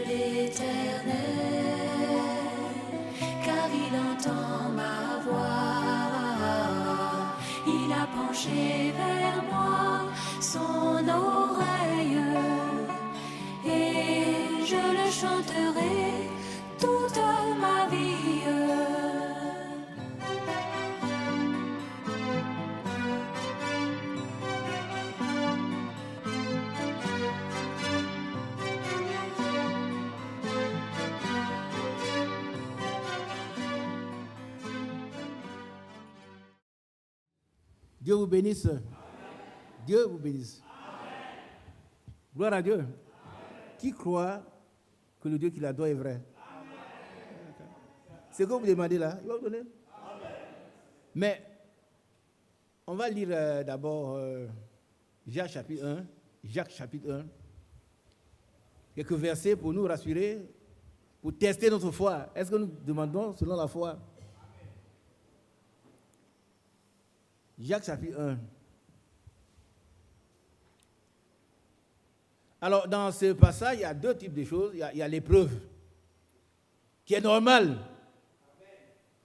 l'Éternel, car il entend ma voix. Il a penché vers moi son oreille, et je le chanterai toute ma vie. Dieu vous bénisse. Amen. Dieu vous bénisse. Amen. Gloire à Dieu. Amen. Qui croit que le Dieu qu'il adore est vrai? Amen. C'est ce que vous demandez là, il va vous donner. Amen. Mais on va lire d'abord Jacques chapitre 1. Jacques chapitre 1. Quelques versets pour nous rassurer, pour tester notre foi. Est-ce que nous demandons selon la foi? Jacques chapitre 1. Alors, dans ce passage, il y a deux types de choses. Il y a l'épreuve, qui est normale.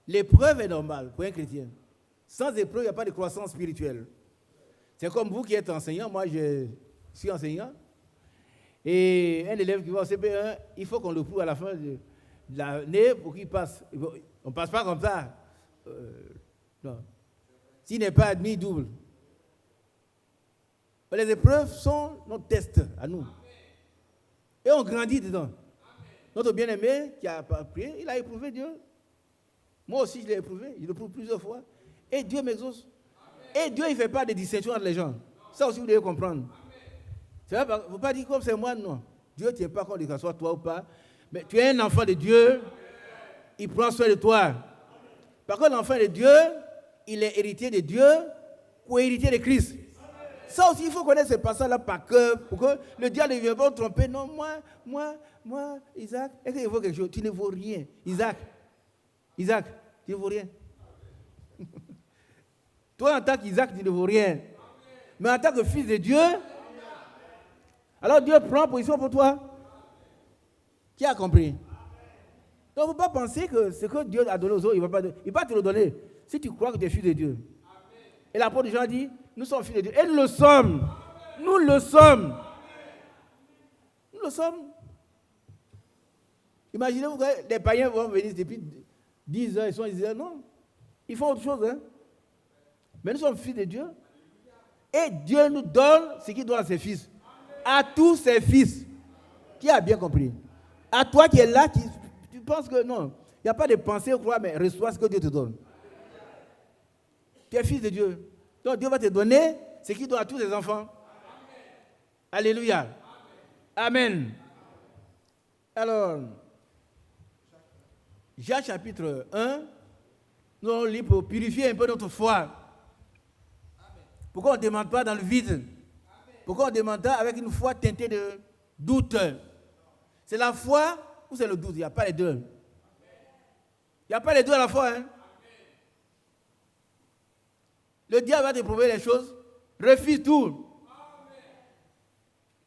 L'épreuve est normale pour un chrétien. Sans épreuve, il n'y a pas de croissance spirituelle. C'est comme vous qui êtes enseignant. Moi, je suis enseignant. Et un élève qui va au CP1, il faut qu'on le prouve à la fin de l'année pour qu'il passe. On ne passe pas comme ça. Non. S'il n'est pas admis, double. Les épreuves sont notre test à nous. Et on grandit dedans. Notre bien-aimé qui a prié, il a éprouvé Dieu. Moi aussi, je l'ai éprouvé. Je l'éprouve plusieurs fois. Et Dieu m'exauce. Et Dieu, il ne fait pas de distinction entre les gens. Ça aussi, vous devez comprendre. Il ne faut pas dire comme c'est moi, non. Dieu ne tient pas compte de que ce soit toi ou pas. Mais tu es un enfant de Dieu. Il prend soin de toi. Par contre, l'enfant de Dieu, il est héritier de Dieu, co-héritier de Christ. Ça aussi, il faut connaître ce passage-là par cœur, pour que le diable ne vienne pas tromper. Non, moi, Isaac, est-ce qu'il faut quelque chose? Tu ne vaux rien. Isaac, tu ne vaux rien. Toi, en tant qu'Isaac, tu ne vaux rien. Mais en tant que fils de Dieu, alors Dieu prend position pour toi. Qui a compris? Donc, il ne faut pas penser que ce que Dieu a donné aux autres, il ne va pas te le donner. Si tu crois que tu es fils de Dieu. Amen. Et l'apôtre Jean dit, nous sommes fils de Dieu. Et nous le sommes. Amen. Nous le sommes. Amen. Nous le sommes. Imaginez-vous que les païens vont venir depuis 10 ans, ils sont Israël. Non. Ils font autre chose. Hein? Mais nous sommes fils de Dieu. Et Dieu nous donne ce qu'il donne à ses fils. Amen. À tous ses fils. Qui a bien compris? À toi qui es là, tu penses que non. Il n'y a pas de pensée ou quoi, mais reçois ce que Dieu te donne. Tu es fils de Dieu. Donc Dieu va te donner ce qu'il donne à tous ses enfants. Amen. Alléluia. Amen. Amen. Alors, Jacques chapitre 1, nous allons lire pour purifier un peu notre foi. Amen. Pourquoi on ne demande pas dans le vide? Amen. Pourquoi on demande pas avec une foi teintée de doute? C'est la foi ou c'est le doute? Il n'y a pas les deux. Il n'y a pas les deux à la fois. Hein? Le diable va te prouver les choses. Refuse tout. Amen.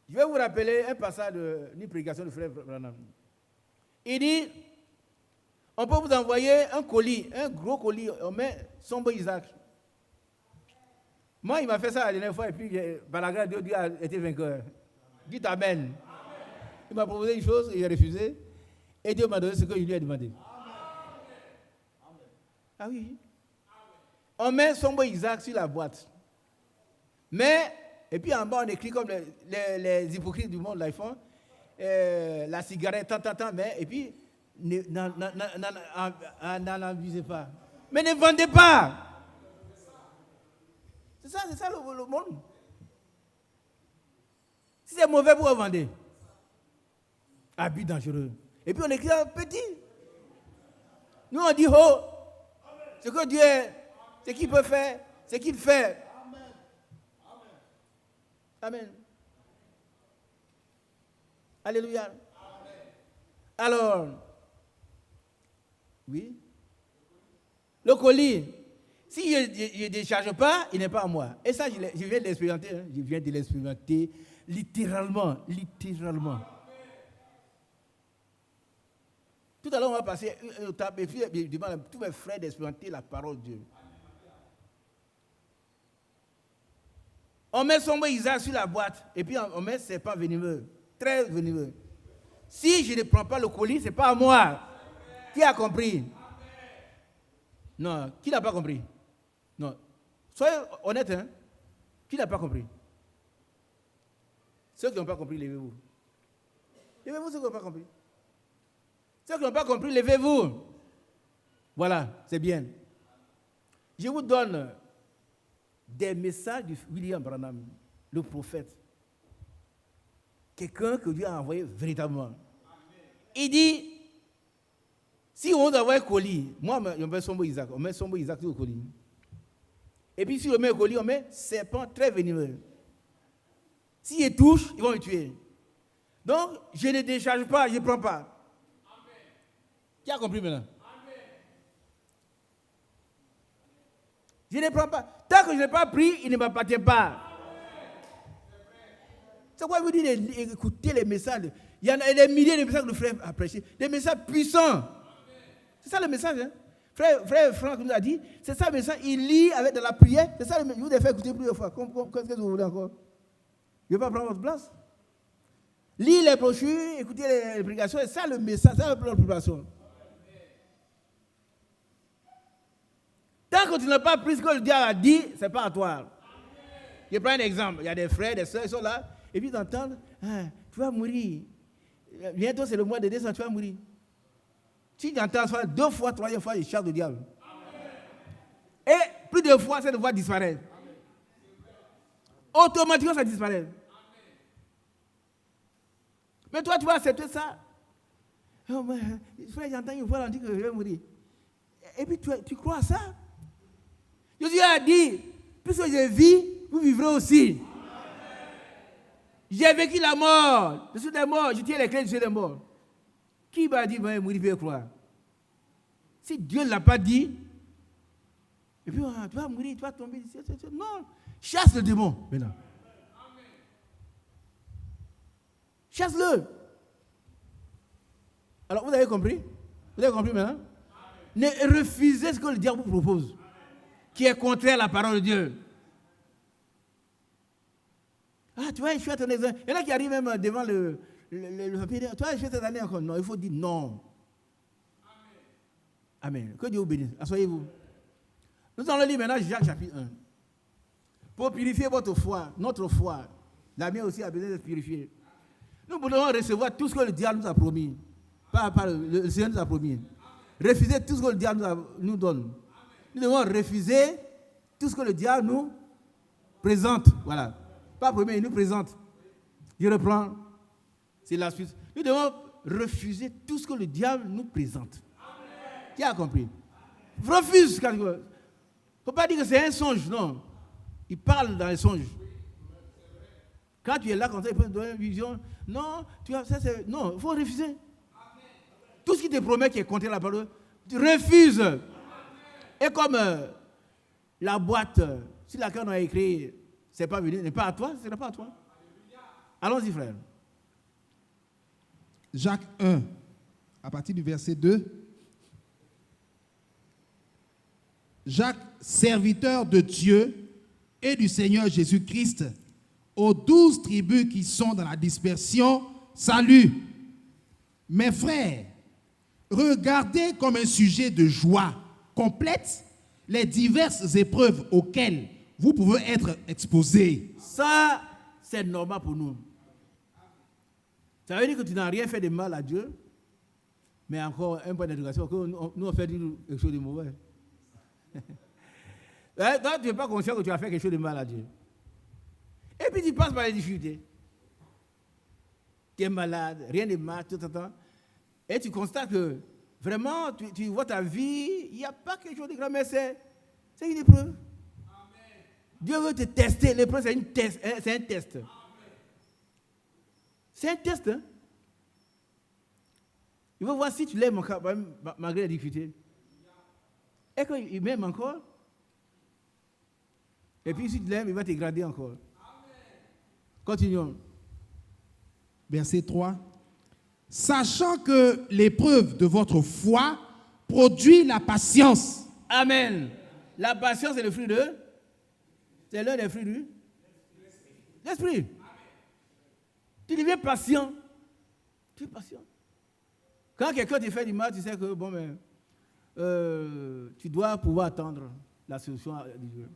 Je vais vous rappeler un passage d'une prédication du frère Branham. Il dit, on peut vous envoyer un colis, un gros colis, on met Sombo Isaac. Moi, il m'a fait ça la dernière fois et puis, par la grâce de Dieu, a été vainqueur. Dites Amen. Amen. Il m'a proposé une chose et j'ai refusé. Et Dieu m'a donné ce que je lui ai demandé. Amen. Ah oui. On met Sombo Isaac sur la boîte. Mais, et puis en bas, on écrit comme les hypocrites du monde, là, ils font la cigarette, tant, mais, et puis, n'en abusez pas. Mais ne vendez pas. C'est ça le monde. Si c'est mauvais, vous vendez. Abus dangereux. Et puis on écrit un petit. Nous, on dit, oh, ce que Dieu est. Ce qu'il peut faire, ce qu'il fait. Amen. Amen. Alléluia. Amen. Alors, oui. Le colis, si je ne décharge pas, il n'est pas à moi. Et ça, je viens de l'expérimenter. Hein. Je viens de l'expérimenter littéralement. Tout à l'heure, on va passer au table et puis je demande à tous mes frères d'expérimenter la parole de Dieu. On met son mot Isaac sur la boîte et puis on met serpent venimeux, très venimeux. Si je ne prends pas le colis, ce n'est pas à moi. Qui a compris? Non, qui n'a pas compris? Non. Soyez honnête, hein? Qui n'a pas compris? Ceux qui n'ont pas compris, levez-vous. Levez-vous ceux qui n'ont pas compris. Ceux qui n'ont pas compris, levez-vous. Voilà, c'est bien. Je vous donne des messages de William Branham, le prophète. Quelqu'un que Dieu a envoyé véritablement. Il dit, si on envoie un colis, moi, on met son mot Isaac, on met son mot Isaac sur le colis. Et puis, si on met un colis, on met serpent très venimeux. S'ils touchent, ils vont me tuer. Donc, je ne décharge pas, je ne prends pas. Amen. Qui a compris maintenant? Amen. Je ne prends pas. Tant que je n'ai pas pris, il ne m'appartient pas. C'est quoi vous dire écoutez les messages? Il y en a des milliers de messages que le frère a prêché. Des messages puissants. C'est ça le message. Hein? Frère Franck nous a dit, c'est ça le message. Il lit avec de la prière. C'est ça le message. Je vous ai fait écouter plusieurs fois. Qu'est-ce que vous voulez encore? Je ne vais pas prendre votre place. Lis les brochures, écoutez les prédications. C'est ça le message, c'est ça la préparation. Tant que tu n'as pas pris ce que le diable a dit, ce n'est pas à toi. Je prends un exemple. Il y a des frères, des soeurs, ils sont là. Et puis ils entendent, tu vas mourir. Bientôt c'est le mois de décembre, tu vas mourir. Si tu entends ça 2 fois, 3e fois, il chasse le diable. Amen. Et plus de fois, cette voix disparaît. Automatiquement, ça disparaît. Amen. Mais toi, tu vas accepter ça. Oh, frère, j'entends une voix, on dit que je vais mourir. Et puis tu crois à ça? Jésus a dit, puisque je vis, vous vivrez aussi. J'ai vécu la mort. Je suis des morts. Je tiens les clés, je suis des morts. Qui m'a dit, mourir, il peut croire? Si Dieu ne l'a pas dit, et puis tu vas mourir, tu vas tomber. Non. Chasse le démon maintenant. Chasse-le. Alors, vous avez compris? Vous avez compris maintenant? Ne refusez ce que le diable vous propose, qui est contraire à la parole de Dieu. Ah, tu vois, je suis à ton exemple. Il y en a qui arrivent même devant le papier. Tu vois, je suis cette année encore. Non, il faut dire non. Amen. Que Dieu vous bénisse. Asseyez-vous. Nous allons lire maintenant Jacques chapitre 1. Pour purifier votre foi, notre foi. La mienne aussi a besoin d'être purifiée. Nous pouvons recevoir tout ce que le diable nous a promis. Le Seigneur nous a promis. Refuser tout ce que le diable nous donne. Nous devons refuser tout ce que le diable nous présente. Voilà. Pas premier, il nous présente. Je reprends. C'est la suite. Nous devons refuser tout ce que le diable nous présente. Amen. Qui a compris? Amen. Refuse. Il ne faut pas dire que c'est un songe, non. Il parle dans les songes. Quand tu es là, quand il peut te donner une vision, non, non, il faut refuser. Amen. Tout ce qui te promet qui est contre la parole, tu refuses. Amen. Et comme la boîte sur laquelle on a écrit, c'est pas venu, n'est pas à toi, ce n'est pas à toi. Allons-y, frère. Jacques 1, à partir du verset 2. Jacques, serviteur de Dieu et du Seigneur Jésus-Christ, aux 12 tribus qui sont dans la dispersion, salut. Mes frères, regardez comme un sujet de joie complète les diverses épreuves auxquelles vous pouvez être exposés. Ça, c'est normal pour nous. Ça veut dire que tu n'as rien fait de mal à Dieu, mais encore un point d'éducation, que nous on fait quelque chose de mauvais. Toi, tu n'es pas conscient que tu as fait quelque chose de mal à Dieu. Et puis tu passes par les difficultés. Tu es malade, rien n'est mal, tout le temps. Et tu constates que vraiment, tu vois ta vie, il n'y a pas quelque chose de grand, mais c'est une épreuve. Amen. Dieu veut te tester. L'épreuve, c'est un test. Amen. C'est un test. Hein? Il veut voir si tu l'aimes encore, malgré les difficultés. Et qu'il m'aime encore. Et puis si tu l'aimes, il va te grader encore. Continuons. Verset 3. sachant que l'épreuve de votre foi produit la patience. Amen. La patience est le fruit de... C'est l'un des fruits du... L'esprit. Tu deviens patient. Tu es patient. Quand quelqu'un te fait du mal, tu sais que, bon, ben, tu dois pouvoir attendre la solution de Dieu.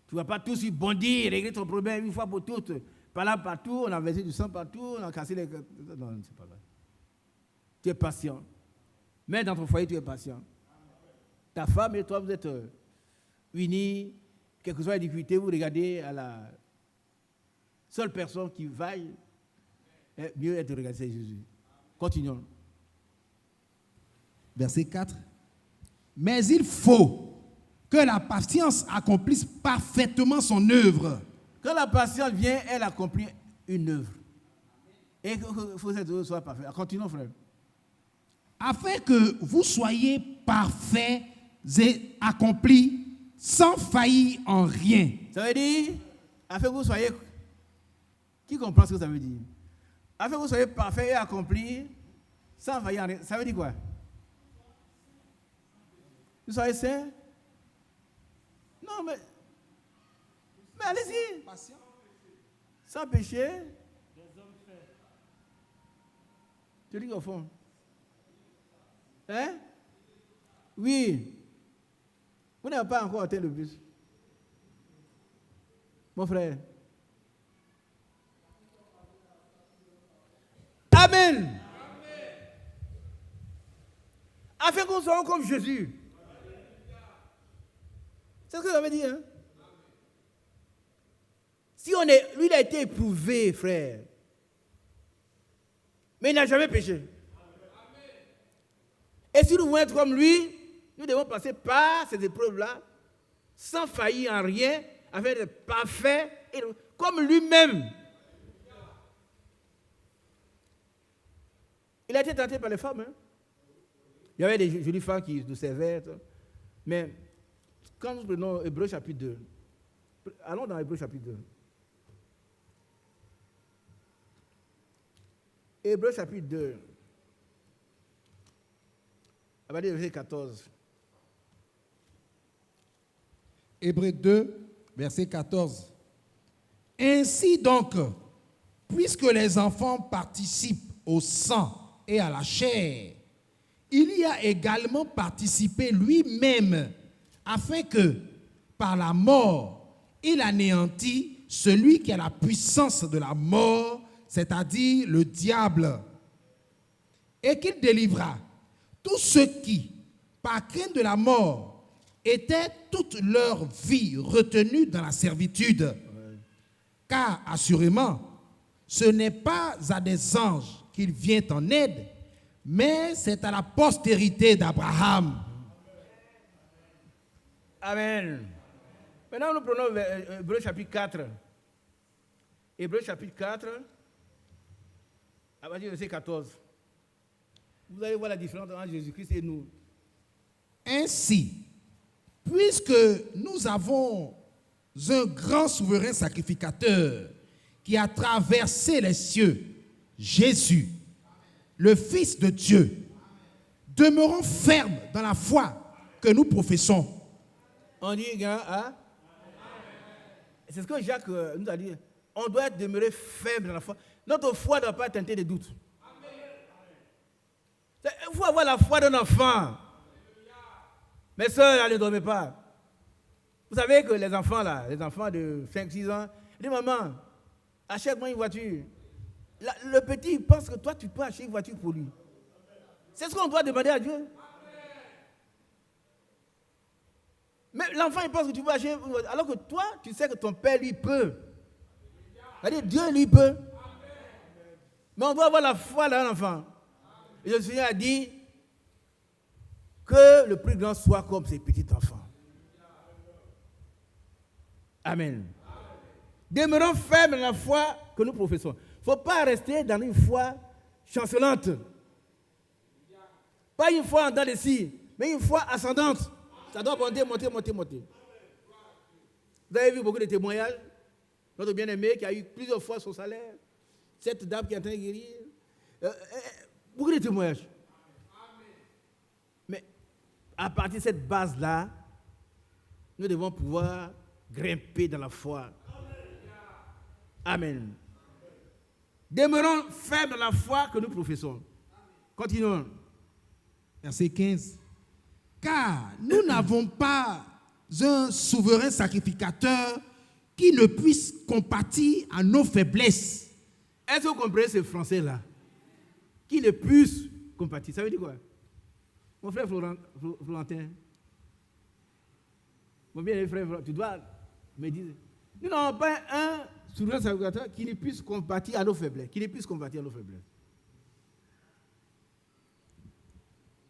Tu ne vas pas tout de suite bondir, régler ton problème une fois pour toutes. Par là, partout, on a versé du sang partout, on a cassé les... Non, c'est pas vrai. Tu es patient. Mais dans ton foyer, tu es patient. Ta femme et toi, vous êtes unis, quelles que soient les difficultés, vous regardez à la seule personne qui vaille, mieux être regardé, c'est Jésus. Continuons. Verset 4. Mais il faut que la patience accomplisse parfaitement son œuvre. Quand la patience vient, elle accomplit une œuvre. Et il faut que cette œuvre soit parfaite. Continuons, frère. Afin que vous soyez parfaits et accomplis, sans faillir en rien. Ça veut dire, afin que vous soyez... Qui comprend ce que ça veut dire? Afin que vous soyez parfaits et accomplis, sans faillir en rien. Ça veut dire quoi? Vous soyez saints? Non, mais allez-y. Sans péché. Tu dis qu'au fond. Hein? Oui. Vous n'avez pas encore atteint le bus. Mon frère. Amen. Afin qu'on soit comme Jésus. C'est ce que ça veut dire. Hein? Si on est, lui, il a été éprouvé, frère. Mais il n'a jamais péché. Et si nous voulons être comme lui, nous devons passer par ces épreuves-là, sans faillir en rien, afin d'être parfait, comme lui-même. Il a été tenté par les femmes. Hein? Il y avait des jolies femmes qui nous servaient. Mais quand nous prenons Hébreux chapitre 2, allons dans Hébreux chapitre 2. Hébreux chapitre 2, à partir du verset 14. Hébreux 2, verset 14. Ainsi donc, puisque les enfants participent au sang et à la chair, il y a également participé lui-même, afin que, par la mort, il anéantit celui qui a la puissance de la mort, c'est-à-dire le diable, et qu'il délivra tous ceux qui, par crainte de la mort, étaient toute leur vie retenus dans la servitude. Car, assurément, ce n'est pas à des anges qu'il vient en aide, mais c'est à la postérité d'Abraham. Amen. Maintenant, nous prenons Hébreux chapitre 4. Hébreux chapitre 4, à partir du verset 14. Vous allez voir la différence entre Jésus-Christ et nous. Ainsi, puisque nous avons un grand souverain sacrificateur qui a traversé les cieux, Jésus, le Fils de Dieu, demeurons fermes dans la foi que nous professons. On dit, hein? C'est ce que Jacques nous a dit. On doit demeurer ferme dans la foi. Notre foi ne doit pas tenter de doute. Il faut avoir la foi d'un enfant. Mes soeurs, ne dormez pas. Vous savez que les enfants de 5-6 ans, ils disent, maman, achète-moi une voiture. Le petit, il pense que toi, tu peux acheter une voiture pour lui. C'est ce qu'on doit demander à Dieu. Mais l'enfant, il pense que tu peux acheter une voiture. Alors que toi, tu sais que ton père, lui, peut. C'est-à-dire, Dieu, lui, peut. Mais on doit avoir la foi dans l'enfant. Et le Seigneur a dit que le plus grand soit comme ses petits enfants. Amen. Demeurons fermes dans la foi que nous professons. Il ne faut pas rester dans une foi chancelante. Pas une foi en dents de scie, mais une foi ascendante. Ça doit monter. Vous avez vu beaucoup de témoignages. Notre bien-aimé qui a eu plusieurs fois son salaire. Cette dame qui est en train de guérir. Beaucoup de témoignages. Mais à partir de cette base-là, nous devons pouvoir grimper dans la foi. Amen. Demeurons faibles dans la foi que nous professons. Continuons. Verset 15. Car nous n'avons pas un souverain sacrificateur qui ne puisse compatir à nos faiblesses. Est-ce que vous comprenez ce français-là? Qui ne puisse compatir. Ça veut dire quoi? Mon frère Florentin, mon bien frère, tu dois me dire. Nous n'avons pas un souverain sacrificateur qui ne puisse compatir à nos faiblesses. Qui ne puisse compatir à nos faiblesses.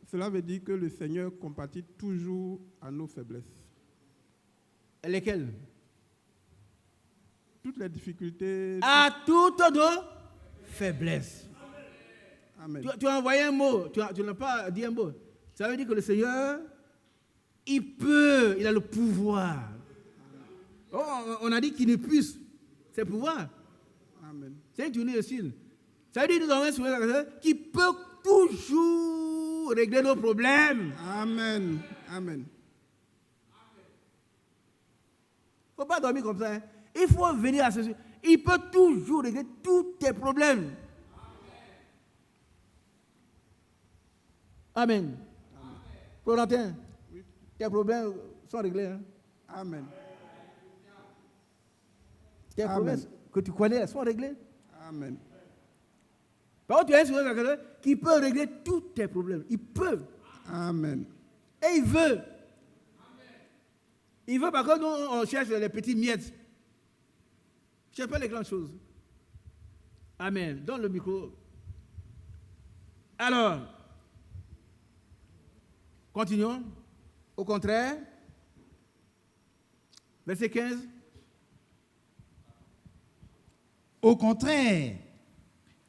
Cela veut dire que le Seigneur compatit toujours à nos faiblesses. Lesquelles? Toutes les difficultés. À toutes nos faiblesses. Amen. Tu as envoyé un mot, tu n'as pas dit un mot. Ça veut dire que le Seigneur, il a le pouvoir. Oh, on a dit qu'il ne puisse, c'est pouvoir. Amen. C'est une tournée de style. Ça veut dire que nous avons un souverain qui peut toujours régler nos problèmes. Amen. Amen. Il ne faut pas dormir comme ça. Hein. Il faut venir à ce sujet. Il peut toujours régler tous tes problèmes. Amen. Florentin, tes problèmes sont réglés. Hein? Amen. Tes problèmes que tu connais sont réglés. Amen. Par contre, tu as un souverain qui peut régler tous tes problèmes. Il peut. Amen. Et il veut. Il veut, par contre, nous, on cherche les petits miettes. Je ne cherche pas les grandes choses. Amen. Donne le micro. Alors, continuons. Au contraire, verset 15. Au contraire,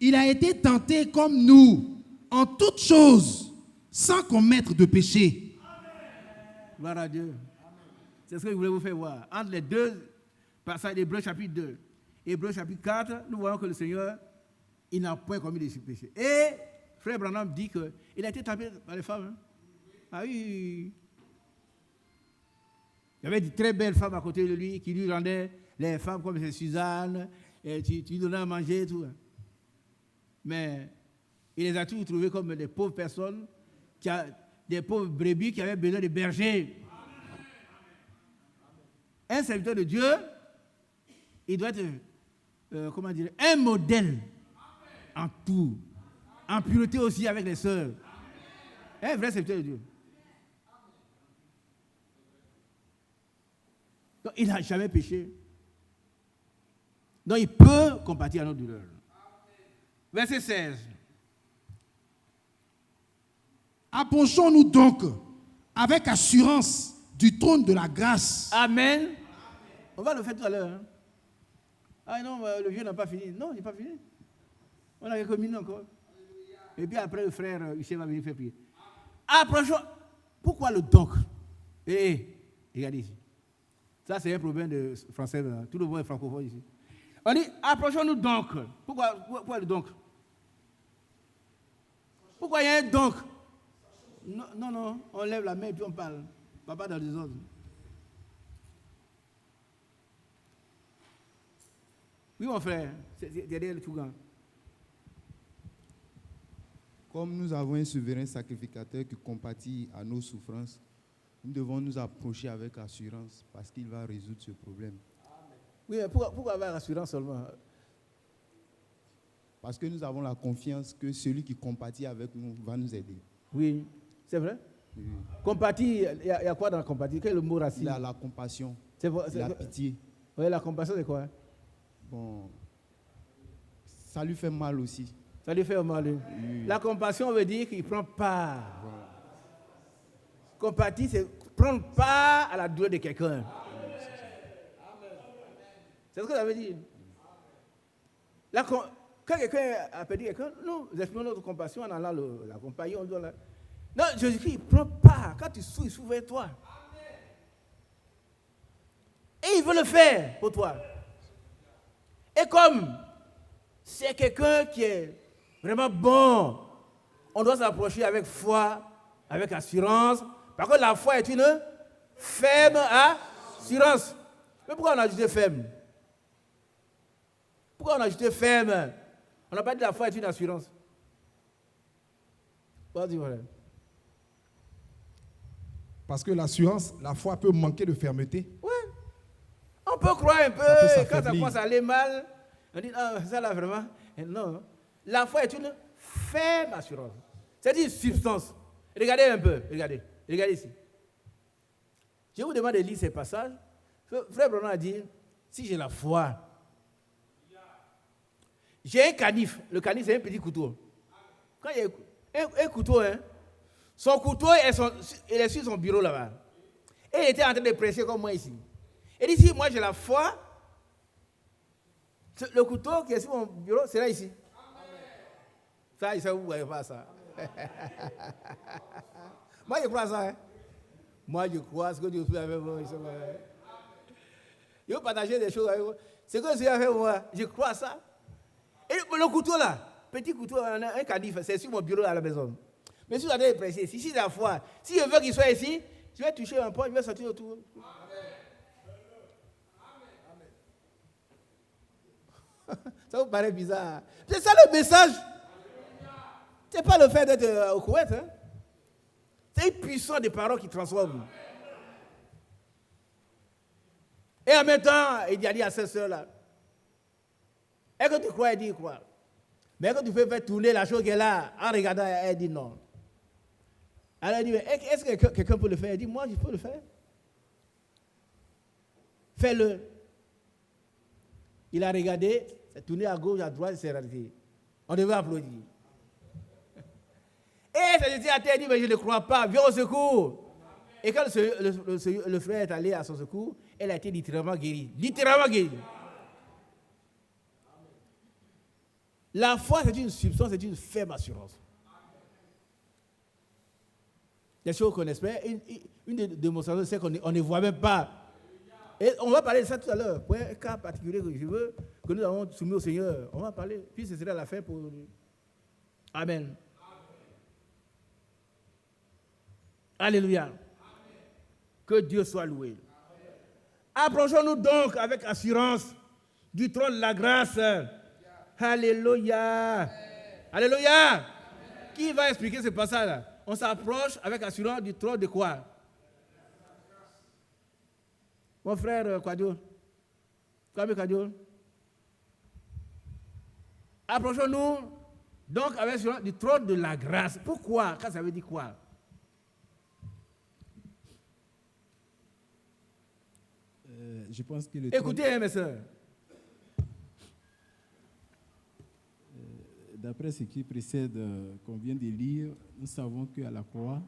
il a été tenté comme nous, en toutes choses, sans commettre de péché. Gloire à Dieu. C'est ce que je voulais vous faire voir. Entre les deux passages d'Hébreux chapitre 2 et Hébreux chapitre 4, nous voyons que le Seigneur, il n'a point commis de péché. Et frère Branham dit qu'il a été tenté par les femmes. Hein? Ah oui. Il y avait de très belles femmes à côté de lui qui lui rendaient les femmes comme c'est Suzanne, et tu lui donnais à manger et tout. Mais il les a tous trouvés comme des pauvres personnes, des pauvres brebis qui avaient besoin de bergers. Un serviteur de Dieu, il doit être, un modèle en tout, en pureté aussi avec les sœurs. Un vrai serviteur de Dieu. Donc, il n'a jamais péché. Donc, il peut compatir à nos douleurs. Verset 16. Approchons-nous donc avec assurance du trône de la grâce. Amen. On va le faire tout à l'heure. Hein. Ah non, le vieux n'a pas fini. Non, il n'est pas fini. On a quelques minutes encore. Et puis après, le frère Hussein va venir faire prier. Approchons. Pourquoi le donc? Regardez ici. Ça, c'est un problème de français. Tout le monde est francophone ici. On dit, approchons-nous donc. Pourquoi le donc? Pourquoi il y a un donc? Non, on lève la main et puis on parle. Papa dans les ordres. Oui, mon frère, c'est derrière le Tougan. Comme nous avons un souverain sacrificateur qui compatit à nos souffrances, nous devons nous approcher avec assurance parce qu'il va résoudre ce problème. Oui, mais pourquoi avoir assurance seulement? Parce que nous avons la confiance que celui qui compatit avec nous va nous aider. Oui, c'est vrai. Oui. Compatir, il y a quoi dans la compatir? Quel est le mot racine? Il a la compassion, C'est la pitié. Oui, la compassion, c'est quoi? Bon, ça lui fait mal aussi. Ça lui fait mal. Oui. La compassion veut dire qu'il prend part. Voilà. Compatir, c'est prendre part à la douleur de quelqu'un. C'est ce que ça veut dire. Quand quelqu'un a perdu quelqu'un, nous exprimons notre compassion en allant l'accompagner. Non, Jésus-Christ, il prend part. Quand tu souffres, il souffre avec toi. Et il veut le faire pour toi. Et comme c'est quelqu'un qui est vraiment bon, on doit s'approcher avec foi, avec assurance. Par contre, la foi est une ferme assurance. Mais pourquoi on a ajouté ferme? Pourquoi on a ajouté ferme? On n'a pas dit la foi est une assurance. Voilà. Parce que l'assurance, la foi peut manquer de fermeté. Oui. On peut croire un peu, peut quand ça s'affaiblir. commence à aller mal, on dit, ah, ça là vraiment. Et non. La foi est une ferme assurance. C'est une substance. Regardez un peu, regardez ici. Je vous demande de lire ces passages. Frère Branham a dit, si j'ai la foi, j'ai un canif. Le canif, c'est un petit couteau. Quand il y a un couteau, hein, son couteau, il est sur son bureau là-bas. Et il était en train de prêcher comme moi ici. Il dit, si moi j'ai la foi, le couteau qui est sur mon bureau, c'est là ici. Ça, vous ne voyez pas ça. Moi, je crois ça. Hein. Moi, je crois ce que Dieu fait avec moi. Je veux partager des choses avec vous. Ce que Dieu a fait avec moi, je crois ça. Et le couteau là, petit couteau, un canif, c'est sur mon bureau à la maison. Mais si vous allez prêcher, si j'ai la foi, si je veux qu'il soit ici, je vais toucher un point, je vais sortir autour. Ça vous paraît bizarre. C'est ça le message. Ce n'est pas le fait d'être au Koweït. Hein? C'est une puissance des paroles qui transforme. Et en même temps, il a dit à cette soeur-là, est-ce que tu crois? Elle dit quoi? Mais est-ce que tu peux faire tourner la chose qu'elle est là? En regardant, elle dit non. Alors elle dit, est-ce que quelqu'un peut le faire? Elle dit, moi, je peux le faire. Fais-le. Il a regardé, c'est tourné à gauche, à droite, c'est arrêté. On devait applaudir. Et ça dit à terre, il dit, mais je ne crois pas, viens au secours. Et quand le frère est allé à son secours, elle a été littéralement guérie. Littéralement guérie. La foi, c'est une substance, c'est une ferme assurance. Des choses qu'on espère, une des démonstrations, c'est qu'on ne voit même pas. Et on va parler de ça tout à l'heure. Pour un cas particulier que je veux, que nous avons soumis au Seigneur, on va parler, puis ce sera la fin pour nous. Amen. Alléluia. Amen. Que Dieu soit loué. Approchons-nous donc avec assurance du trône de la grâce. Alléluia. Amen. Alléluia. Amen. Qui va expliquer ce passage-là? On s'approche avec assurance du trône de quoi? Mon frère Kwadio. Kwadio. Approchons-nous donc avec assurance du trône de la grâce. Pourquoi? Quand ça veut dire quoi? Je pense que le Écoutez, mes soeurs. D'après ce qui précède, qu'on vient de lire, nous savons qu'à la croix,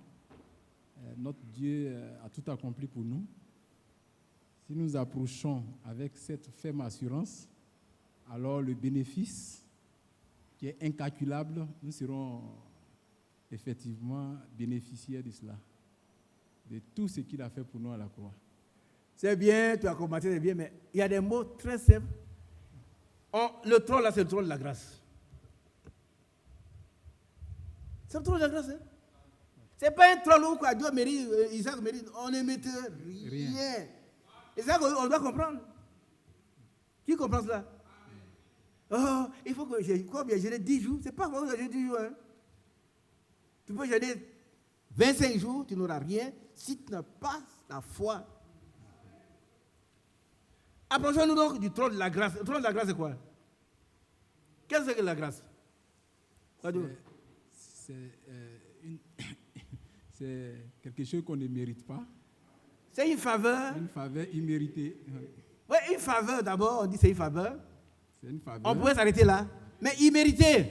notre Dieu a tout accompli pour nous. Si nous approchons avec cette ferme assurance, alors le bénéfice qui est incalculable, nous serons effectivement bénéficiaires de cela, de tout ce qu'il a fait pour nous à la croix. C'est bien, tu as combattu, c'est bien, mais il y a des mots très simples. Le trône, là, c'est le trône de la grâce. C'est le trône de la grâce. Hein? Ce n'est pas un trône où quoi, Dieu mérite, Isaac mérite, on ne mérite rien. Et ça, on doit comprendre. Qui comprend cela? Oh, il faut que je gêne 10 jours. Ce n'est pas vraiment que j'ai 10 jours. Hein? Tu peux gêner 25 jours, tu n'auras rien si tu n'as pas la foi. Approchons-nous donc du trône de la grâce. Le trône de la grâce, c'est quoi? Qu'est-ce que la grâce? C'est quelque chose qu'on ne mérite pas. C'est une faveur. Une faveur imméritée. Oui, une faveur d'abord, on dit c'est une faveur. C'est une faveur. On pourrait s'arrêter là. Mais imméritée.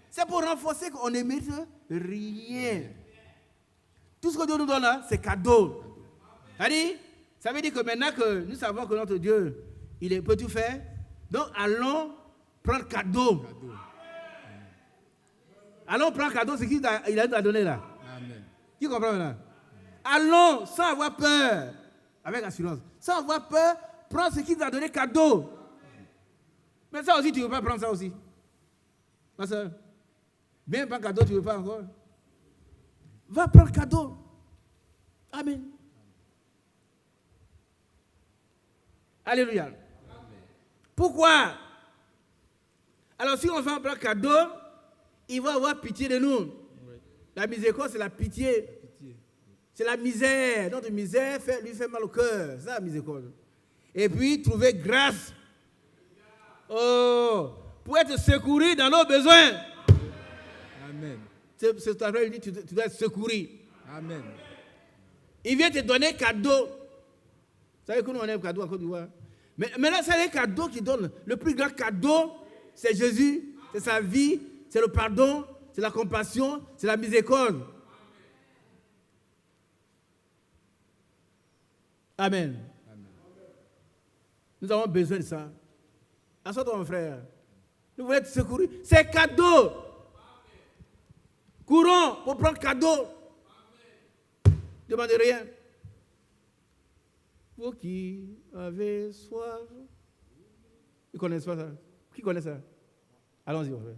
C'est pour renforcer qu'on ne mérite rien. Tout ce que Dieu nous donne là, c'est cadeau. Ça veut dire que maintenant que nous savons que notre Dieu, il peut tout faire, donc allons prendre cadeau. Allons prendre cadeau, ce qu'il a nous a donné là. Amen. Qui comprend là? Allons sans avoir peur, avec assurance, sans avoir peur, prendre ce qu'il nous a donné cadeau. Mais ça aussi, tu ne veux pas prendre ça aussi. Ma soeur, Viens prendre cadeau, tu ne veux pas encore. Va prendre cadeau. Amen. Alléluia. Amen. Pourquoi? Alors si on va prendre cadeau, il va avoir pitié de nous. Oui. La miséricorde, c'est la pitié. C'est la misère. Notre misère lui fait mal au cœur. C'est ça la miséricorde. Et puis, trouver grâce. Oh, pour être secouru dans nos besoins. Amen. C'est ta frère, il dit, tu dois être secouru. Amen. Il vient te donner cadeau. Vous savez que nous, on aime cadeau en Côte d'Ivoire. Mais maintenant, c'est un cadeau qui donne. Le plus grand cadeau, c'est Jésus. C'est sa vie. C'est le pardon. C'est la compassion. C'est la miséricorde. Amen. Amen. Nous avons besoin de ça. Assois-toi, mon frère. Nous voulons être secourus. C'est cadeau. Courons pour prendre cadeau. Ne demandez rien. Vous qui avez soif. Ils connaissent pas ça. Qui connaît ça? Allons-y, mon frère.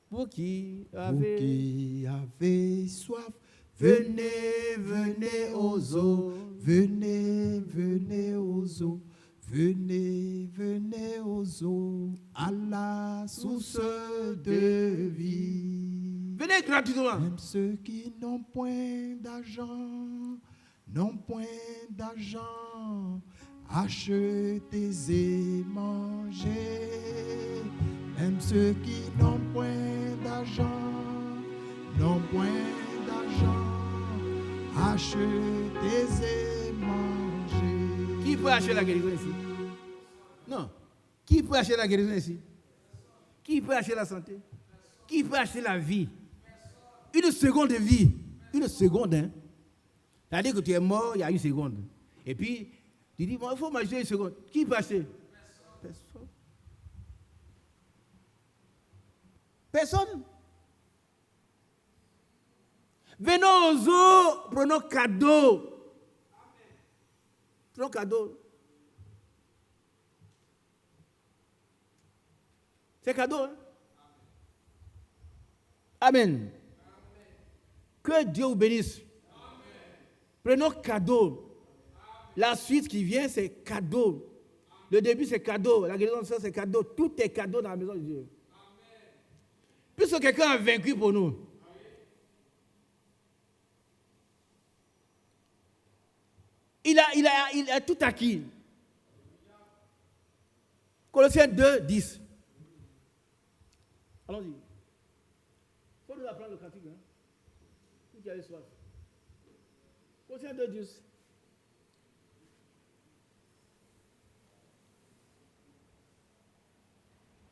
Vous qui avez soif, venez, venez aux eaux. Venez, venez aux eaux. Venez, venez aux eaux, à la source de vie. Venez gratuitement. Même ceux qui n'ont point d'argent, achetez et mangez. Même ceux qui n'ont point d'argent, achetez et mangez. Qui peut acheter la guérison ici? Non. Qui peut acheter la guérison ici? Qui peut acheter la santé? Qui peut acheter la vie? Une seconde de vie. Une seconde, hein? C'est-à-dire que tu es mort il y a une seconde. Et puis, tu dis, bon, il faut m'acheter une seconde. Qui peut acheter? Personne. Personne. Venons aux eaux, prenons cadeau. Prenons cadeau. C'est cadeau, hein? Amen. Que Dieu vous bénisse. Prenons cadeau. La suite qui vient, c'est cadeau. Le début, c'est cadeau. La guérison, c'est cadeau. Tout est cadeau dans la maison de Dieu. Puisque quelqu'un a vaincu pour nous. Il a tout acquis. Colossiens 2, 10. Allons-y. Il faut nous apprendre le cantique. Hein? Vous qui avez soif. Colossiens 2, 10.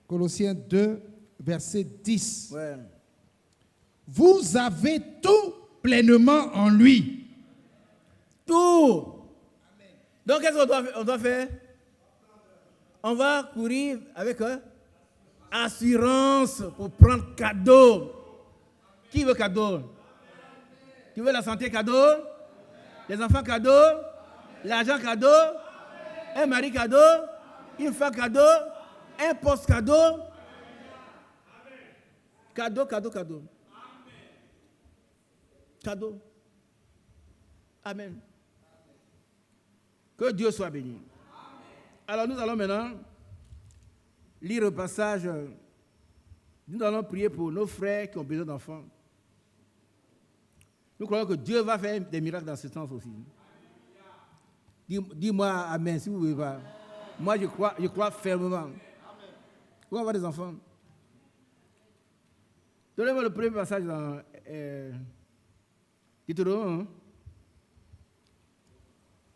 Colossiens 2, verset 10. Ouais. Vous avez tout pleinement en lui. Tout. Donc, qu'est-ce qu'on doit faire? On va courir avec assurance pour prendre cadeau. Qui veut cadeau? Qui veut la santé cadeau? Les enfants cadeau? L'argent cadeau? Un mari cadeau? Une femme cadeau? Un poste cadeau? Cadeau, cadeau, cadeau. Cadeau. Amen. Que Dieu soit béni. Alors nous allons maintenant lire le passage. Nous allons prier pour nos frères qui ont besoin d'enfants. Nous croyons que Dieu va faire des miracles dans ce sens aussi. Dis-moi Amen si vous ne voulez pas. Moi je crois fermement. Vous allez avoir des enfants. Donnez-moi le premier passage dans Deutéronome.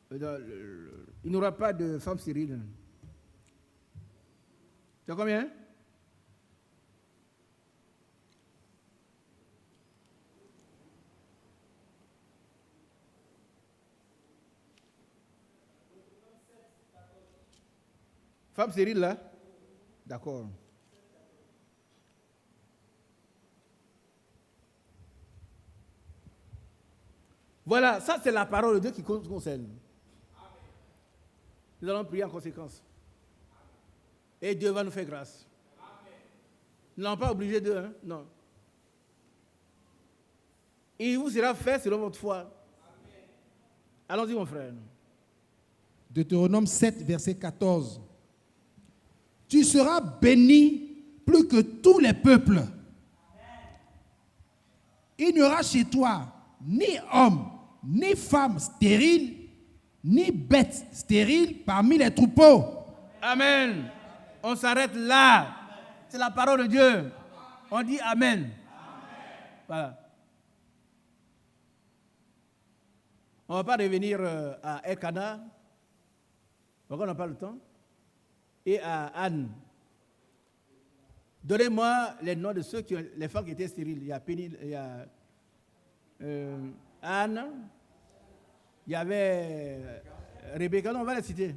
Il n'y aura pas de femme stérile. Tu as combien? Femme stérile là? D'accord. Voilà, ça c'est la parole de Dieu qui concerne. Nous allons prier en conséquence. Et Dieu va nous faire grâce. Nous n'allons pas obligé d'eux, hein? Non. Il vous sera fait selon votre foi. Allons-y, mon frère. Deutéronome 7, verset 14. Tu seras béni plus que tous les peuples. Il n'y aura chez toi ni homme, ni femme stérile, ni bête stérile parmi les troupeaux. Amen. On s'arrête là. C'est la parole de Dieu. On dit Amen. Voilà. On ne va pas revenir à Elkana, parce qu'on n'a pas le temps, et à Anne. Donnez-moi les noms de ceux les femmes qui étaient stériles. Il y a Pénil, il y a Anne, il y avait Rebecca, non, on va les citer.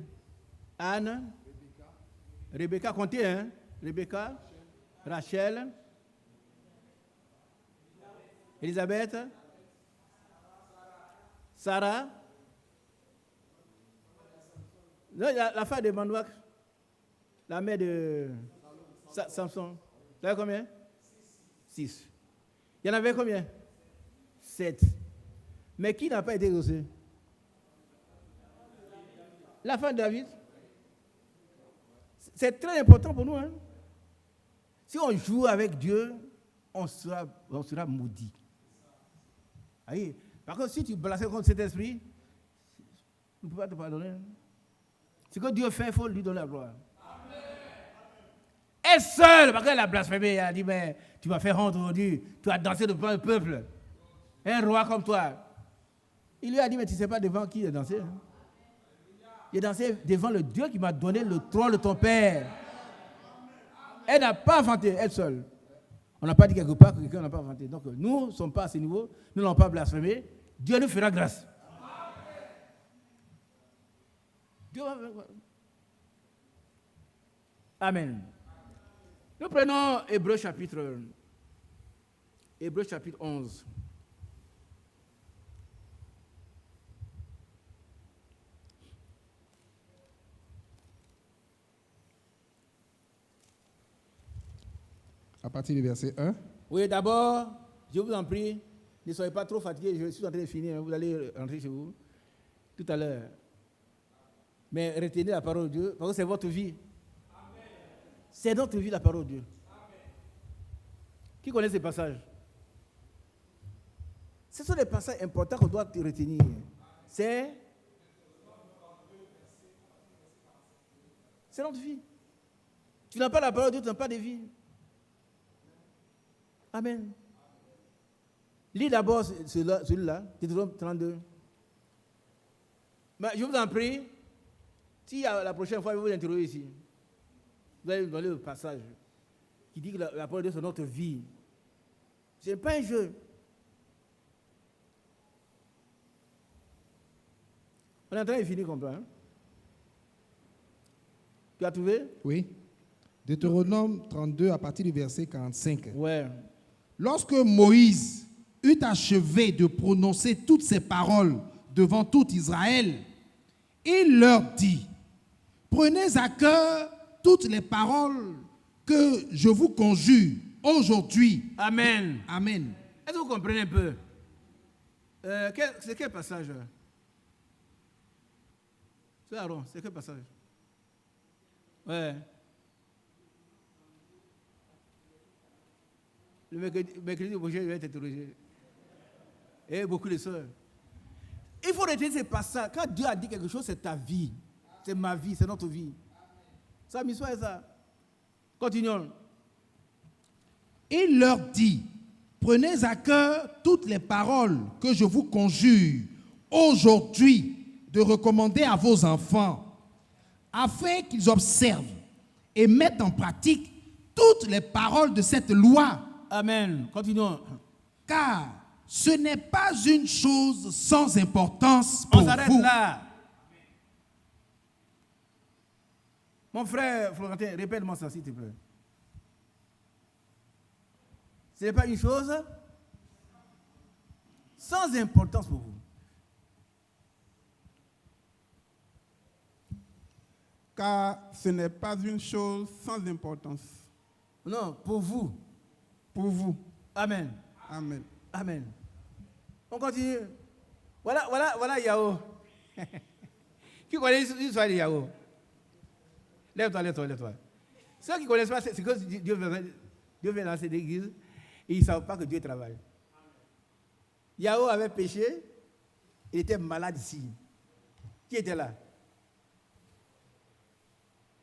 Anne, Rebecca, comptez, hein? Rebecca, Rachel, Elisabeth, Sarah, la femme de Manouak, la mère de Samson. Vous avez combien? 6. Il y en avait combien? 7. Mais qui n'a pas été exaucé? La femme de David. C'est très important pour nous. Hein? Si on joue avec Dieu, on sera maudit. Aïe. Par contre, si tu blasphèmes contre cet esprit, il ne peut pas te pardonner. Ce que Dieu fait, il faut lui donner la gloire. Elle seule, parce qu'elle a blasphémé, elle a dit, mais tu vas faire honte aujourd'hui, tu vas danser devant le peuple. Un roi comme toi. Il lui a dit, mais tu ne sais pas devant qui il a dansé. Hein? Il a dansé devant le Dieu qui m'a donné le trône de ton père. Elle n'a pas inventé, elle seule. On n'a pas dit quelque part que quelqu'un n'a pas inventé. Donc nous ne sommes pas à ce niveau, nous n'avons pas blasphémé. Dieu nous fera grâce. Dieu va faire. Amen. Nous prenons Hébreux chapitre 11. À partir du verset 1. Oui, d'abord, je vous en prie, ne soyez pas trop fatigués, je suis en train de finir, vous allez rentrer chez vous tout à l'heure. Mais retenez la parole de Dieu, parce que c'est votre vie. Amen. C'est notre vie, la parole de Dieu. Amen. Qui connaît ces passages? Ce sont des passages importants qu'on doit retenir. C'est notre vie. Tu n'as pas la parole de Dieu, tu n'as pas de vie. Amen. Lis d'abord celui-là, Deutéronome 32. Mais je vous en prie, si la prochaine fois, je vais vous interroger ici. Vous allez me donner le passage qui dit que la parole de Dieu, c'est notre vie. Ce n'est pas un jeu. On est en train de finir comme ça. Hein? Tu as trouvé? Oui. Deutéronome 32 à partir du verset 45. Ouais. Lorsque Moïse eut achevé de prononcer toutes ces paroles devant tout Israël, il leur dit, prenez à cœur toutes les paroles que je vous conjure aujourd'hui. Amen. Amen. Est-ce que vous comprenez un peu? C'est quel passage? C'est Aaron, c'est quel passage? Ouais. Le mercredi prochain, je vais t'interroger. Et beaucoup de soeurs. Il faut retenir ces passages. Quand Dieu a dit quelque chose, c'est ta vie. C'est ma vie, c'est notre vie. Ça, m'y soit ça. Continuons. Il leur dit, prenez à cœur toutes les paroles que je vous conjure aujourd'hui de recommander à vos enfants, afin qu'ils observent et mettent en pratique toutes les paroles de cette loi. Amen. Continuons. Car ce n'est pas une chose sans importance pour On s'arrête vous. là. Mon frère Florentin, répète-moi ça, s'il te plaît. Ce n'est pas une chose sans importance pour vous. Car ce n'est pas une chose sans importance. Non, pour vous. Pour vous. Amen. Amen. Amen. On continue. Voilà Yahoo. Qui connaît l'histoire de Yahoo? Lève-toi. Ceux qui ne connaissent pas, c'est que Dieu vient dans cette église et ils ne savent pas que Dieu travaille. Yahoo avait péché, il était malade ici. Qui était là?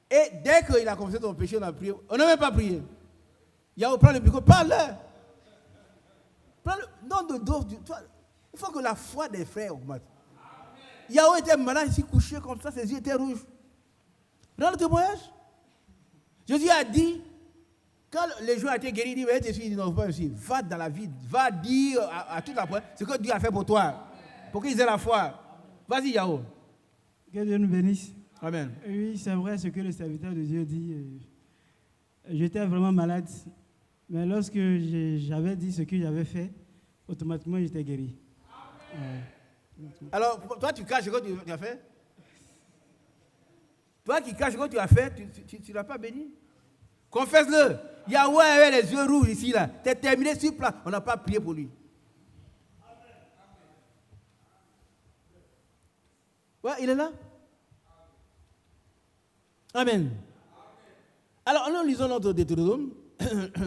Et dès qu'il a confessé son péché, on a prié. On n'a même pas prié. Yahoo prend le micro, parle-leur. Il faut que la foi des frères augmente. Yahoo était malade ici, couché comme ça, ses yeux étaient rouges. Dans le témoignage, Jésus a dit, quand les gens ont été guéris, il dit, non, pas ici. Va dans la vie, va dire à toute la foi ce que Dieu a fait pour toi, pour qu'ils aient la foi. Vas-y, Yahoo. Que Dieu nous bénisse. Amen. Oui, c'est vrai ce que le serviteur de Dieu dit. J'étais vraiment malade, mais lorsque j'avais dit ce que j'avais fait, automatiquement j'étais guéri. Alors, toi, tu caches ce que tu as fait? Toi qui caches ce que tu as fait, tu ne l'as pas béni? Confesse-le. Yahweh avait les yeux rouges ici, là. Tu es terminé sur place. On n'a pas prié pour lui. Ouais, il est là. Amen. Alors, nous lisons notre Deutéronome.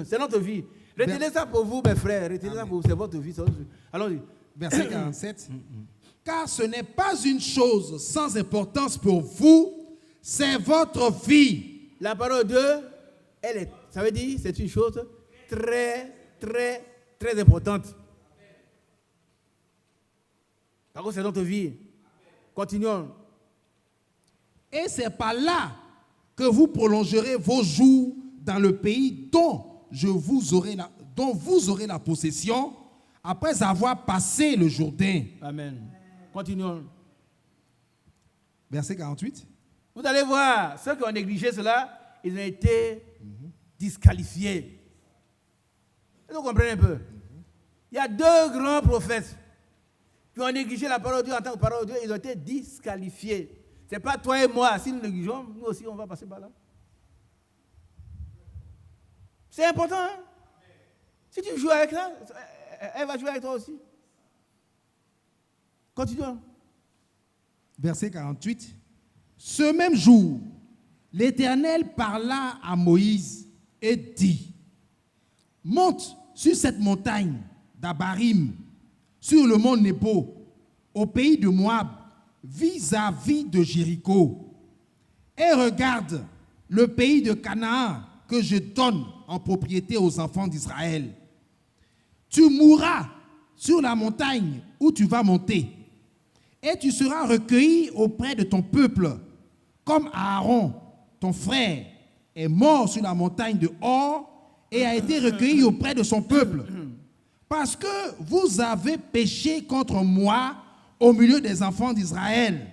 C'est notre vie. Retenez ça pour vous, mes frères. Retenez ça pour vous. C'est votre vie. Allons-y. Verset 47. Car ce n'est pas une chose sans importance pour vous, c'est votre vie. La parole de Dieu, ça veut dire c'est une chose très, très, très importante. Par contre, c'est notre vie. Continuons. Et c'est par là que vous prolongerez vos jours dans le pays dont vous aurez la possession après avoir passé le Jourdain. Amen. Continuons. Verset 48. Vous allez voir, ceux qui ont négligé cela, ils ont été disqualifiés. Vous comprenez un peu? Il y a deux grands prophètes qui ont négligé la parole de Dieu en tant que parole de Dieu, ils ont été disqualifiés. Ce n'est pas toi et moi, si nous négligeons, nous aussi on va passer par là. C'est important, hein? Si tu joues avec ça, elle va jouer avec toi aussi. Continuons. Verset 48. Ce même jour, l'Éternel parla à Moïse et dit, monte sur cette montagne d'Abarim, sur le mont Nebo, au pays de Moab, vis-à-vis de Jéricho, et regarde le pays de Canaan que je donne en propriété aux enfants d'Israël. Tu mourras sur la montagne où tu vas monter, et tu seras recueilli auprès de ton peuple, comme Aaron, ton frère, est mort sur la montagne de Hor et a été recueilli auprès de son peuple. Parce que vous avez péché contre moi au milieu des enfants d'Israël,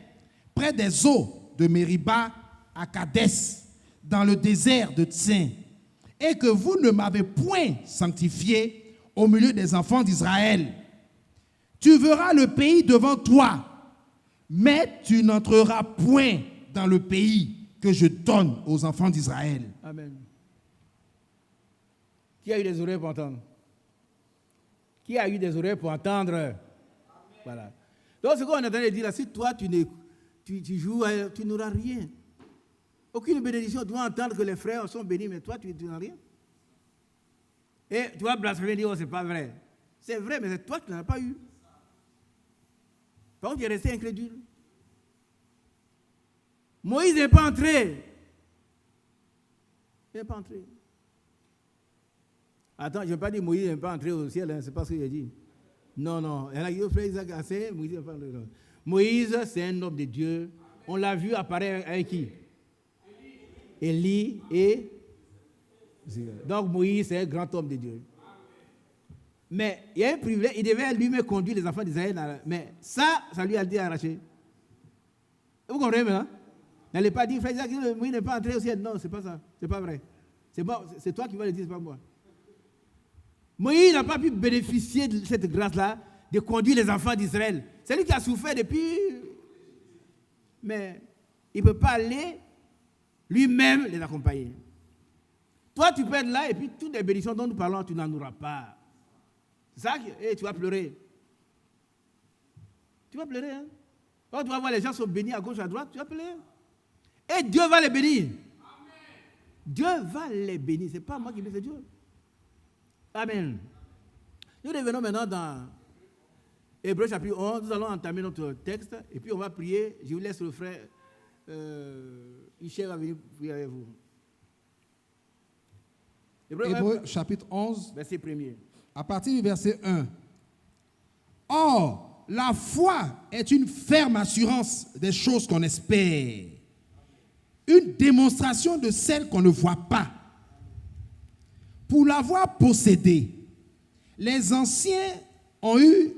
près des eaux de Mériba à Kadès, dans le désert de Tsin, et que vous ne m'avez point sanctifié au milieu des enfants d'Israël. Tu verras le pays devant toi, mais tu n'entreras point dans le pays que je donne aux enfants d'Israël. Amen. Qui a eu des oreilles pour entendre? Qui a eu des oreilles pour entendre? Amen. Voilà. Donc, ce qu'on est en train de dire là, si toi, tu joues, tu n'auras rien. Aucune bénédiction. Tu dois entendre que les frères sont bénis, mais toi, tu n'as rien. Et tu vas blasphémer et dire, oh, c'est pas vrai. C'est vrai, mais c'est toi qui n'en as pas eu. Par contre, tu es resté incrédule. Moïse n'est pas entré. Il n'est pas entré. Attends, je ne vais pas dire Moïse n'est pas entré au ciel, hein, c'est pas ce que j'ai dit. Non. Il y en a qui ont fait Isaac assez, Moïse n'est pas entré. Moïse, c'est un homme de Dieu. On l'a vu apparaître avec qui? Élie et... Donc Moïse, c'est un grand homme de Dieu. Mais il y a un privilège, il devait lui-même conduire les enfants d'Israël. Mais ça lui a été arraché. Vous comprenez maintenant? N'allez pas dire, frère Isaac, Moïse n'est pas entré au ciel. Non, c'est pas ça. C'est pas vrai. C'est toi qui vas le dire, c'est pas moi. Moïse n'a pas pu bénéficier de cette grâce-là, de conduire les enfants d'Israël. C'est lui qui a souffert depuis. Mais il ne peut pas aller lui-même les accompagner. Toi, tu peux être là et puis toutes les bénédictions dont nous parlons, tu n'en auras pas. C'est ça que tu vas pleurer. Tu vas pleurer. Hein? Quand tu vas voir les gens sont bénis à gauche, à droite, tu vas pleurer. Et Dieu va les bénir. Dieu va les bénir. Ce n'est pas moi qui bénis, c'est Dieu. Amen. Nous revenons maintenant dans Hébreux chapitre 11. Nous allons entamer notre texte et puis on va prier. Je vous laisse le frère Michel va venir prier avec vous. Hébreux chapitre 11, verset 1er. à partir du verset 1. Or, la foi est une ferme assurance des choses qu'on espère, une démonstration de celles qu'on ne voit pas. Pour l'avoir possédée, les anciens ont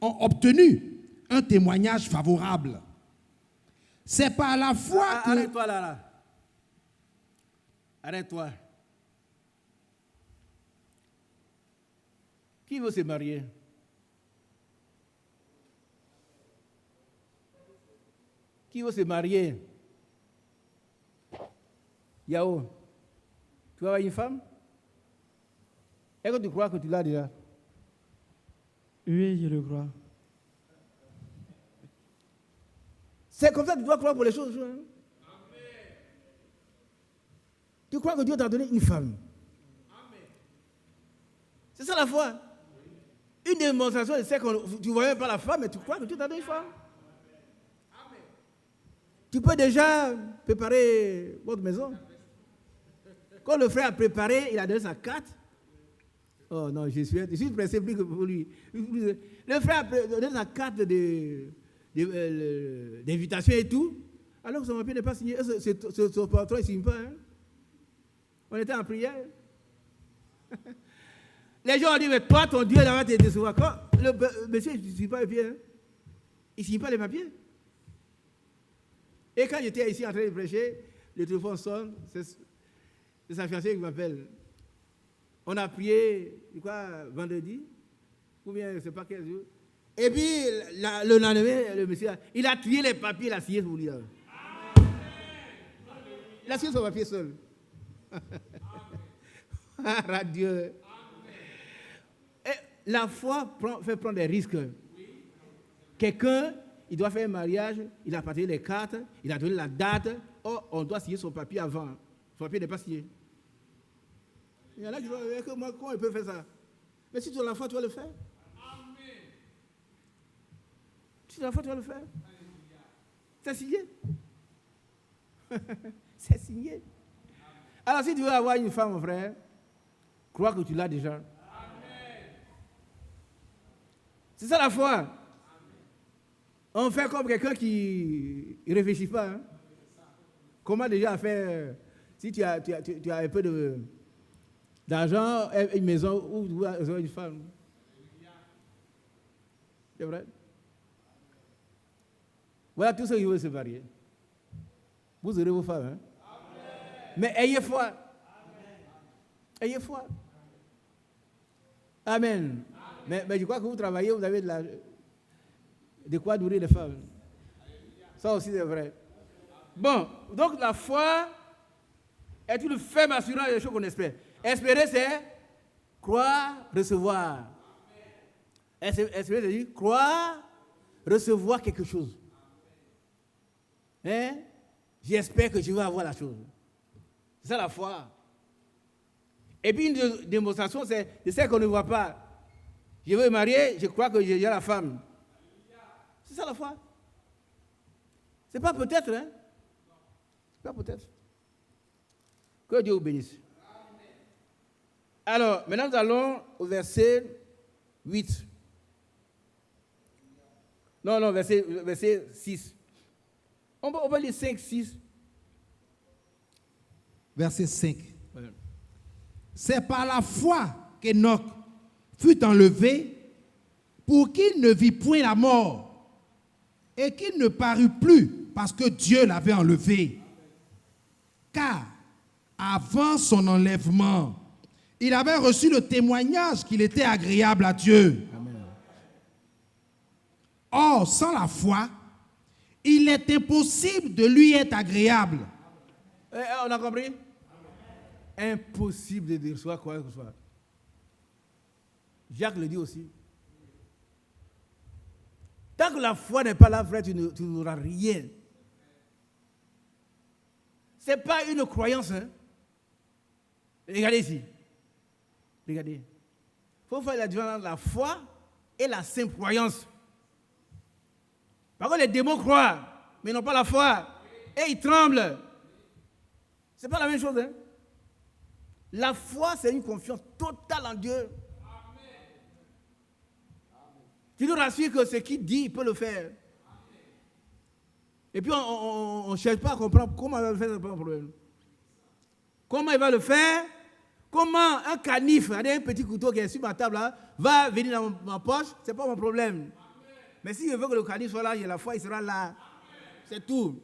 obtenu un témoignage favorable. C'est par la foi que... Arrête-toi là. Arrête-toi. Qui veut se marier? Qui veut se marier? Yao, tu vas avoir une femme? Est-ce que tu crois que tu l'as déjà? Oui, je le crois. C'est comme ça que tu dois croire pour les choses. Hein? Tu crois que Dieu t'a donné une femme? C'est ça la foi. Une démonstration de ce que tu ne voyais pas la femme, mais tu crois que Dieu t'a donné une femme. Tu peux déjà préparer votre maison. Quand le frère a préparé, il a donné sa carte. Oh non, je suis pressé plus que pour lui. Le frère a donné sa carte d'invitation et tout, alors que son papier n'est pas signé. Son patron ne signe pas. Hein? On était en prière. Les gens ont dit, mais toi, ton Dieu, va te décevoir. Quand le monsieur ne signe pas les papiers, hein? Il ne signe pas les papiers. Et quand j'étais ici en train de prêcher, le téléphone sonne, c'est sa fiancée qui m'appelle. On a prié, vendredi, ou bien je ne sais pas quel jour. Et puis, le lendemain, le monsieur, il a trié les papiers, il a signé pour lui. Il a signé son papier seul. Dieu. Et la foi fait prendre des risques. Quelqu'un, il doit faire un mariage, il a partagé les cartes, il a donné la date. Oh, on doit signer son papier avant. Son papier n'est pas signé. Il y en a qui disent, comment il peut faire ça? Mais si tu as la foi, tu vas le faire. Si tu as la foi, tu vas le faire. C'est signé. C'est signé. Alors si tu veux avoir une femme, mon frère, crois que tu l'as déjà. C'est ça la foi. On fait comme quelqu'un qui ne réfléchit pas. Hein? Comment déjà faire, si tu as un peu d'argent, une maison, ou tu as une femme. C'est vrai? Voilà tous ceux qui veulent se marier. Vous aurez vos femmes. Hein? Mais ayez foi. Ayez foi. Amen. Mais je crois que vous travaillez, vous avez de quoi nourrir les femmes. Ça aussi c'est vrai. Bon, donc la foi est une ferme assurance des choses qu'on espère. Espérer, c'est croire, recevoir. Espérer, c'est dire croire, recevoir quelque chose. Hein? J'espère que je vais avoir la chose. C'est ça la foi. Et puis une démonstration, c'est celle qu'on ne voit pas. Je veux me marier, je crois que j'ai la femme. C'est ça la foi. C'est pas peut-être, hein? C'est pas peut-être. Que Dieu vous bénisse. Alors, maintenant nous allons au verset 8. Non, verset 6. On peut lire 5, 6. Verset 5. Ouais. C'est par la foi qu'Enoch fut enlevé pour qu'il ne vit point la mort et qu'il ne parut plus parce que Dieu l'avait enlevé. Car avant son enlèvement, il avait reçu le témoignage qu'il était agréable à Dieu. Amen. Or, sans la foi, il est impossible de lui être agréable. On a compris? Impossible de recevoir quoi que ce soit. Jacques le dit aussi. Tant que la foi n'est pas là, frère, tu n'auras rien. Ce n'est pas une croyance. Hein? Regardez ici. Regardez. Il faut faire la différence entre la foi et la simple croyance. Par contre, les démons croient, mais ils n'ont pas la foi. Et ils tremblent. Ce n'est pas la même chose. Hein? La foi, c'est une confiance totale en Dieu. Tu nous rassures que ce qu'il dit, il peut le faire. Et puis, on ne cherche pas à comprendre comment il va le faire, ce n'est pas un problème. Comment il va le faire? Comment un canif, un petit couteau qui est sur ma table, là, va venir dans ma poche? Ce n'est pas mon problème. Mais si je veux que le canif soit là, il y a la foi, il sera là. C'est tout.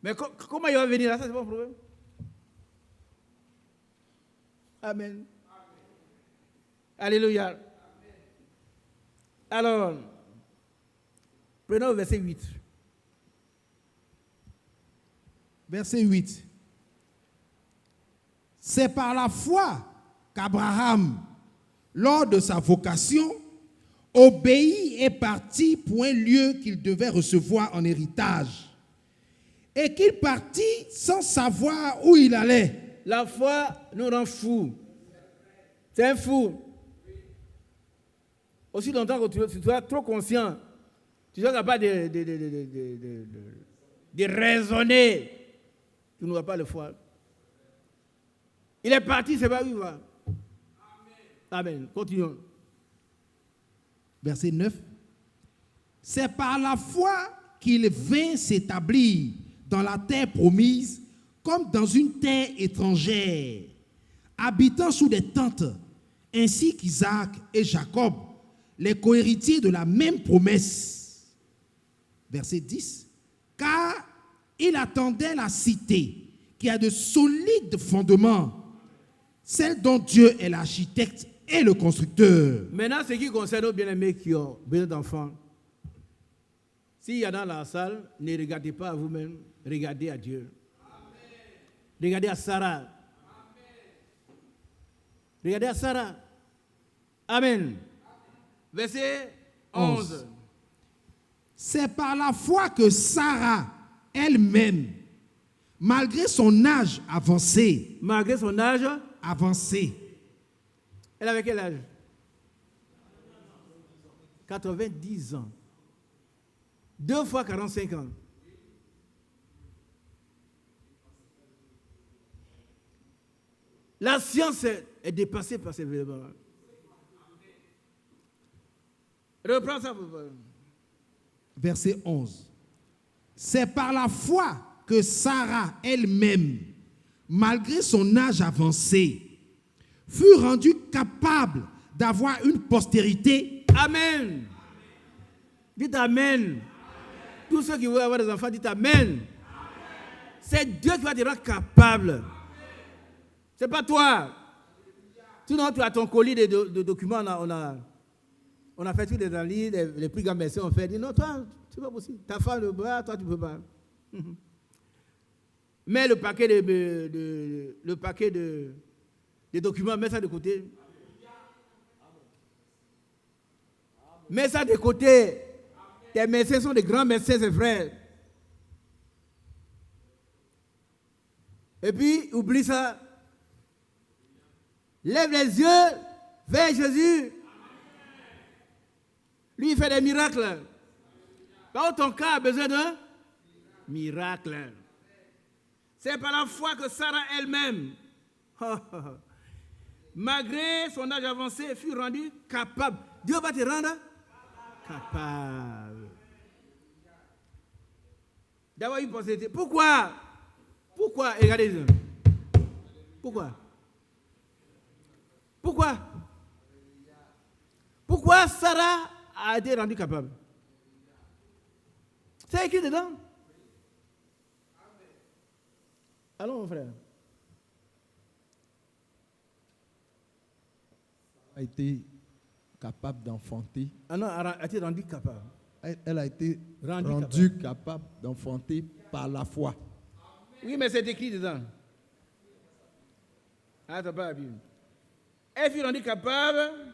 Mais comment il va venir là? Ça, c'est pas un problème. Amen. Alléluia. Alors, prenons le verset 8. Verset 8. C'est par la foi qu'Abraham, lors de sa vocation, obéit et partit pour un lieu qu'il devait recevoir en héritage. Et qu'il partit sans savoir où il allait. La foi nous rend fous. C'est un fou. Aussi longtemps que tu es trop conscient, tu ne seras capable de raisonner, tu n'auras pas le foi. Il est parti, c'est pas où il va. Amen. Continuons. Verset 9. C'est par la foi qu'il vint s'établir dans la terre promise, comme dans une terre étrangère, habitant sous des tentes, ainsi qu'Isaac et Jacob, les cohéritiers de la même promesse. Verset 10. Car il attendait la cité qui a de solides fondements, celle dont Dieu est l'architecte et le constructeur. Maintenant, ce qui concerne nos bien-aimés qui ont besoin d'enfants, s'il y en a dans la salle, ne regardez pas à vous-même, regardez à Dieu. Regardez à Sarah. Regardez à Sarah. Amen. Verset 11. C'est par la foi que Sarah elle-même, malgré son âge avancé, elle avait quel âge? 90 ans. 2 fois 45 ans. La science est dépassée par ces événements. Reprends ça, pour voir. Verset 11. C'est par la foi que Sarah elle-même, malgré son âge avancé, fut rendue capable d'avoir une postérité. Amen. Dites Amen. Tous ceux qui veulent avoir des enfants, dites Amen. C'est Dieu qui va te rendre capable. Ce n'est pas toi. Sinon, tu as ton colis de documents. On a fait tous les analyses, les plus grands médecins ont fait. Dit, non, toi, c'est pas possible. Ta femme le bras, toi, tu ne peux pas. Mets le paquet de documents, mets ça de côté. Mets ça de côté. Tes médecins sont des grands médecins, ses frères. Et puis, oublie ça. Lève les yeux vers Jésus. Lui, il fait des miracles. Par contre, ton cas a besoin d'un miracle. C'est par la foi que Sarah elle-même, malgré son âge avancé, fut rendue capable. Dieu va te rendre capable d'avoir une possibilité. Pourquoi? Regardez. Pourquoi Sarah a été rendue capable? C'est écrit dedans. Allons, mon frère. A été capable d'enfanter. Ah non, elle a été rendue capable. Elle a été Rendue rendue capable d'enfanter par la foi. Oui, mais c'est écrit dedans. Ah, t'as pas la Bible. Elle fut rendue capable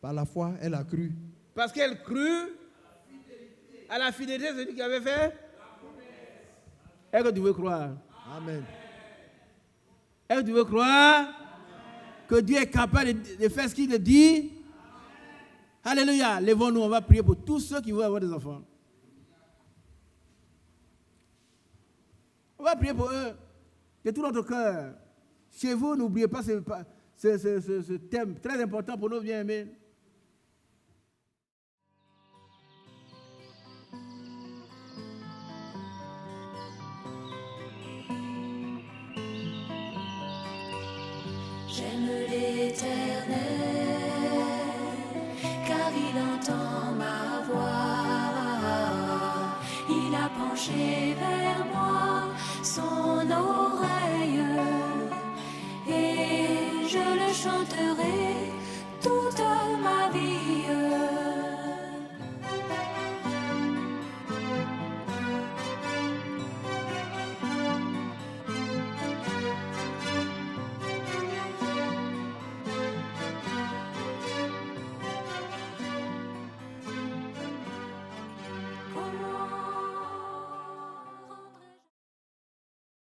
Par la foi, elle a cru. Parce qu'elle crut à la fidélité de celui qui avait fait. Est-ce que tu veux croire? Amen. Est-ce que tu veux croire que Dieu est capable de faire ce qu'il dit? Alléluia. Lèvons-nous, on va prier pour tous ceux qui veulent avoir des enfants. On va prier pour eux de tout notre cœur. Chez vous, n'oubliez pas ce thème très important pour nos bien-aimés. J'aime l'Éternel, car il entend ma voix. Il a penché vers moi son oreille.